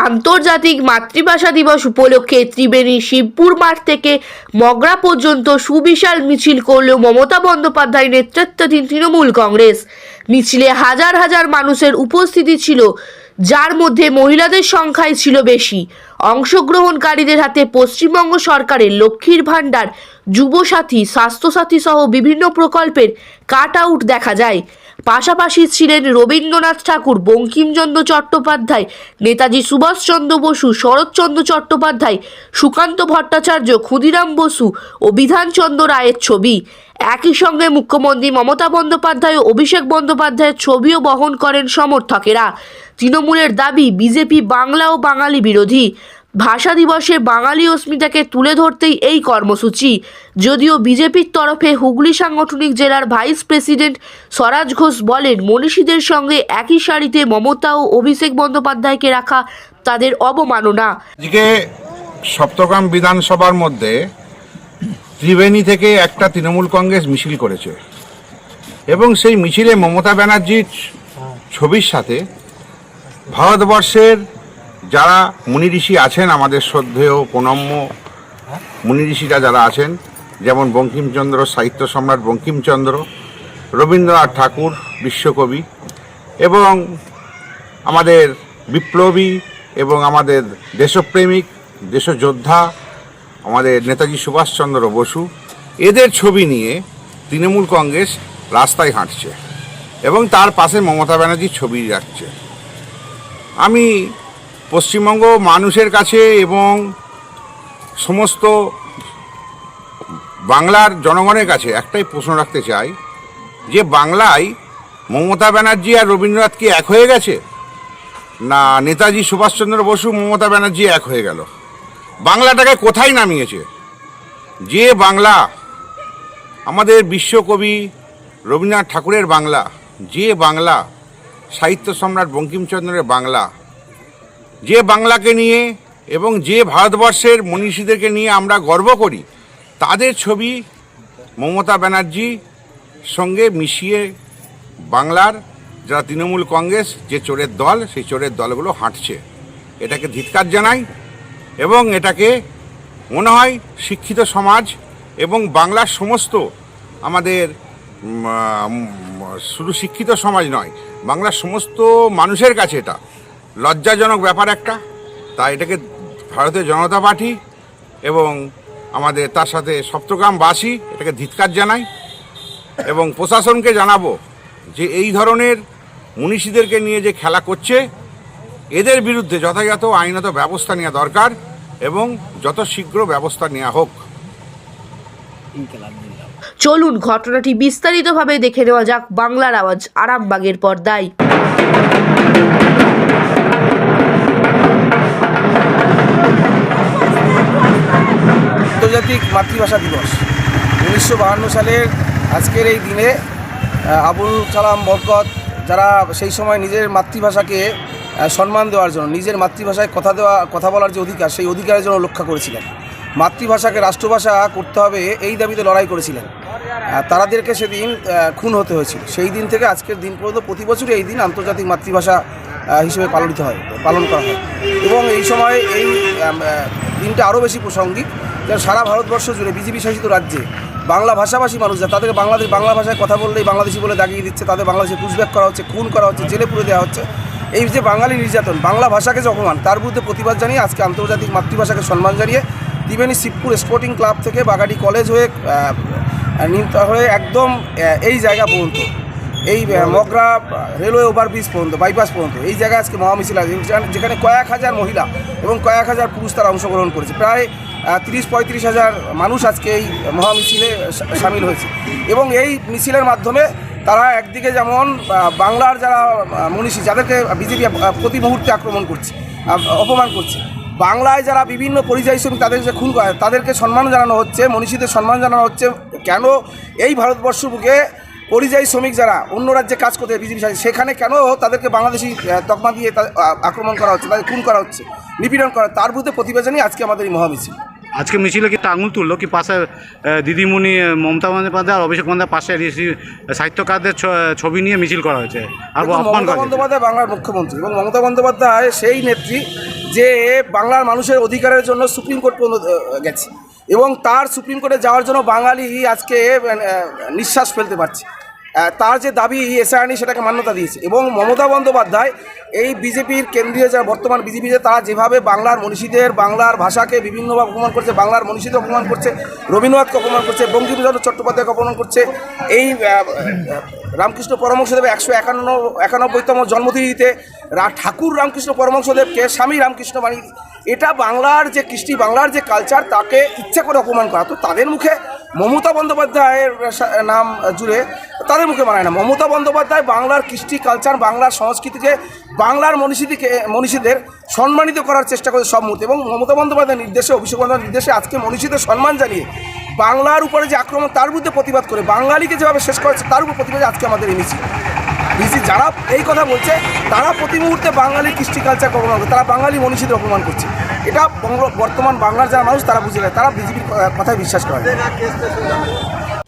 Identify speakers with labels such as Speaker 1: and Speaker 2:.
Speaker 1: আন্তর্জাতিক মাতৃভাষা দিবস উপলক্ষে ত্রিবেণী শিবপুর মাঠ থেকে মগরা পর্যন্ত সুবিশাল মিছিল করল মমতা বন্দ্যোপাধ্যায় নেতৃত্বাধীন তৃণমূল কংগ্রেস। মিছিলে হাজার হাজার মানুষের উপস্থিতি ছিল, যার মধ্যে মহিলাদের সংখ্যাই ছিল বেশি। অংশগ্রহণকারীদের হাতে পশ্চিমবঙ্গ সরকারের লক্ষ্মীর ভাণ্ডার, যুবসাথী, স্বাস্থ্যসাথী সহ বিভিন্ন প্রকল্পের কাট আউট দেখা যায়। পাশাপাশি ছিলেন রবীন্দ্রনাথ ঠাকুর, বঙ্কিমচন্দ্র চট্টোপাধ্যায়, নেতাজি সুভাষচন্দ্র বসু, শরৎচন্দ্র চট্টোপাধ্যায়, সুকান্ত ভট্টাচার্য, ক্ষুদিরাম বসু ও বিধানচন্দ্র রায়ের ছবি। একই সঙ্গে মুখ্যমন্ত্রী মমতা বন্দ্যোপাধ্যায় ও অভিষেক বন্দ্যোপাধ্যায়ের ছবিও বহন করেন সমর্থকেরা। তৃণমূলের দাবি, বিজেপি বাংলা ও বাঙালি বিরোধী। ভাষা দিবসে বাঙালি অস্মিতাকে তুলে ধরতেই এই কর্মসূচি। যদিও বিজেপির তরফে হুগলি সাংগঠনিক জেলার ভাইস প্রেসিডেন্ট স্বরাজ ঘোষ বলেন, মনীষীদের সঙ্গে একই সারিতে মমতা ও অভিষেক বন্দ্যোপাধ্যায়কে রাখা তাদের অবমাননা।
Speaker 2: আজকে সপ্তগ্রাম বিধানসভার মধ্যে ত্রিবেণী থেকে একটা তৃণমূল কংগ্রেস মিছিল করেছে এবং সেই মিছিলে মমতা ব্যানার্জির ছবির সাথে ভারতবর্ষের যারা মুনি ঋষি আছেন, আমাদের শ্রদ্ধেয় প্রণম্য মুনি ঋষিরা যারা আছেন, যেমন বঙ্কিমচন্দ্র, সাহিত্য সম্রাট বঙ্কিমচন্দ্র, রবীন্দ্রনাথ ঠাকুর বিশ্বকবি, এবং আমাদের বিপ্লবী এবং আমাদের দেশপ্রেমিক দেশযোদ্ধা আমাদের নেতাজি সুভাষচন্দ্র বসু, এদের ছবি নিয়ে তৃণমূল কংগ্রেস রাস্তায় হাঁটছে এবং তার পাশে মমতা ব্যানার্জির ছবি রাখছে। আমি পশ্চিমবঙ্গ মানুষের কাছে এবং সমস্ত বাংলার জনগণের কাছে একটাই প্রশ্ন রাখতে চাই যে বাংলায় মমতা ব্যানার্জি আর রবীন্দ্রনাথ কি এক হয়ে গেছে, না নেতাজি সুভাষচন্দ্র বসু মমতা ব্যানার্জি এক হয়ে গেল? বাংলাটাকে কোথায় নামিয়েছে? যে বাংলা আমাদের বিশ্বকবি রবীন্দ্রনাথ ঠাকুরের বাংলা, যে বাংলা সাহিত্য সম্রাট বঙ্কিমচন্দ্রের বাংলা, যে বাংলাকে নিয়ে এবং যে ভারতবর্ষের মনীষীদেরকে নিয়ে আমরা গর্ব করি, তাদের ছবি মমতা ব্যানার্জি সঙ্গে মিশিয়ে বাংলার যারা তৃণমূল কংগ্রেস যে চোরের দল, সেই চোরের দলগুলো হাঁটছে। এটাকে ধিক্কার জানাই এবং এটাকে মনে হয় শিক্ষিত সমাজ এবং বাংলার সমস্ত আমাদের শুধু শিক্ষিত সমাজ নয়, বাংলার সমস্ত মানুষের কাছে এটা লজ্জাজনক ব্যাপার একটা। তাই এটাকে ভারতীয় জনতা পার্টি এবং আমাদের তার সাথে সপ্তগ্রামবাসী এটাকে ধিক্কার জানাই এবং প্রশাসনকে জানাবো যে এই ধরনের মনীষীদেরকে নিয়ে যে খেলা করছে, এদের বিরুদ্ধে যথাযথ আইনত ব্যবস্থা নেওয়া দরকার এবং যত শীঘ্র ব্যবস্থা নেওয়া হোক।
Speaker 1: চলুন ঘটনাটি বিস্তারিতভাবে দেখে নেওয়া যাক বাংলার আওয়াজ আরামবাগের পর্দায়।
Speaker 3: আন্তর্জাতিক মাতৃভাষা দিবস 1952 সালের আজকের এই দিনে আবুল কালাম বরকত, যারা সেই সময় নিজের মাতৃভাষাকে সম্মান দেওয়ার জন্য, নিজের মাতৃভাষায় কথা বলার যে অধিকার, সেই অধিকারের জন্য রক্ষা করেছিলেন। মাতৃভাষাকে রাষ্ট্রভাষা করতে হবে এই দাবিতে লড়াই করেছিলেন। তাদেরকে সেদিন খুন হতে হয়েছিল। সেই দিন থেকে আজকের দিন পর্যন্ত প্রতি বছরই এই দিন আন্তর্জাতিক মাতৃভাষা হিসেবে পালন করা হয় এবং এই সময় এই দিনটা আরও বেশি প্রাসঙ্গিক। যেন সারা ভারতবর্ষ জুড়ে বিজেপি শাসিত রাজ্যে বাংলা ভাষাভাষী মানুষরা, তাদেরকে বাংলা ভাষায় কথা বললেই বাংলাদেশি বলে দাগিয়ে দিচ্ছে, তাদের বাংলাদেশে পুশব্যাক করা হচ্ছে, খুন করা হচ্ছে, জেলে পুরে দেওয়া হচ্ছে। এই যে বাঙালি নির্যাতন, বাংলা ভাষাকে যে অপমান, তার বিরুদ্ধে প্রতিবাদ জানিয়ে আজকে আন্তর্জাতিক মাতৃভাষাকে সম্মান জানিয়ে ত্রিবেণী শিবপুর স্পোর্টিং ক্লাব থেকে বাগাড়ি কলেজ হয়ে একদম এই জায়গা পর্যন্ত, এই মগরা রেলওয়ে ওভারব্রিজ পর্যন্ত, বাইপাস পর্যন্ত এই জায়গায় আজকে মহামিছিল আছে, যেখানে কয়েক হাজার মহিলা এবং কয়েক হাজার পুরুষ তারা অংশগ্রহণ করেছে। প্রায় 30-35 হাজার মানুষ আজকে এই মহামিছিলে সামিল হয়েছে এবং এই মিছিলের মাধ্যমে তারা একদিকে যেমন বাংলার যারা মনীষী, যাদেরকে বিজেপি প্রতি মুহূর্তে আক্রমণ করছে, অপমান করছে, বাংলায় যারা বিভিন্ন পরিযায়ী শ্রমিক তাদের যে খুন করে, তাদেরকে সম্মান জানানো হচ্ছে, মনীষীদের সম্মান জানানো হচ্ছে। কেন এই ভারতবর্ষ বুকে পরিযায়ী শ্রমিক যারা অন্য রাজ্যে কাজ করতে বিজেপি সেখানে কেন তাদেরকে বাংলাদেশি তকমা দিয়ে আক্রমণ করা হচ্ছে, তাদের খুন করা হচ্ছে, নিপীড়ন করা, তার বিরুদ্ধে প্রতিবাদ জানিয়ে আজকে আমাদের এই মহামিছিল।
Speaker 4: আজকে মিছিলে কি আঙুল তুললো কি পাশে দিদিমণি মমতা বন্দ্যোপাধ্যায় আর অভিষেক বন্দ্যোপাধ্যায় পাশে সাহিত্যকারদের ছবি নিয়ে মিছিল করা হয়েছে আর
Speaker 3: মমতা বন্দ্যোপাধ্যায় বাংলার মুখ্যমন্ত্রী এবং মমতা বন্দ্যোপাধ্যায় সেই নেত্রী যে বাংলার মানুষের অধিকারের জন্য সুপ্রিম কোর্ট পর্যন্ত গেছে এবং তার সুপ্রিম কোর্টে যাওয়ার জন্য বাঙালি আজকে নিঃশ্বাস ফেলতে পারছে। তার যে দাবি এসআইআরনি সেটাকে মান্যতা দিয়েছে এবং মমতা বন্দ্যোপাধ্যায় এই বিজেপির কেন্দ্রীয় যারা বর্তমান বিজেপি যে তারা যেভাবে বাংলার মনীষীদের বাংলার ভাষাকে বিভিন্নভাবে অপমান করছে, বাংলার মনীষীদের অপমান করছে, রবীন্দ্রনাথকে অপমান করছে, বঙ্কিমচন্দ্র চট্টোপাধ্যায়কে অপমান করছে, এই রামকৃষ্ণ পরমহংসদেবের 191তম জন্মতিথিতে ঠাকুর রামকৃষ্ণ পরমহংসদেবকে স্বামী রামকৃষ্ণ বাণী, এটা বাংলার যে কৃষ্টি বাংলার যে কালচার তাকে ইচ্ছা করে অপমান করা। তো তাদের মুখে মমতা বন্দ্যোপাধ্যায়ের নাম জুড়ে তাদের মুখে মানায় না। মমতা বন্দ্যোপাধ্যায় বাংলার কৃষ্টি কালচার বাংলার সংস্কৃতিকে বাংলার মনীষীদের সম্মানিত করার চেষ্টা করে সব মুহূর্তে এবং মমতা বন্দ্যোপাধ্যায়ের নির্দেশে অভিষেক বন্দ্যোপাধ্যায়ের নির্দেশে আজকে মনীষীদের সম্মান জানিয়ে বাংলার উপরে যে আক্রমণ তার বিরুদ্ধে প্রতিবাদ করে বাঙালিকে যেভাবে শেষ করেছে তার উপর প্রতিবাদে আজকে আমাদের এই মিছিল। যারা এই কথা বলছে তারা প্রতি মুহূর্তে বাঙালির কৃষ্টি কালচার অপমান করছে, তারা বাঙালি মনীষীদের অপমান করছে। এটা বর্তমান বাংলার যারা মানুষ তারা বুঝে গেছে, তারা বিজেপির কথায় বিশ্বাস করে।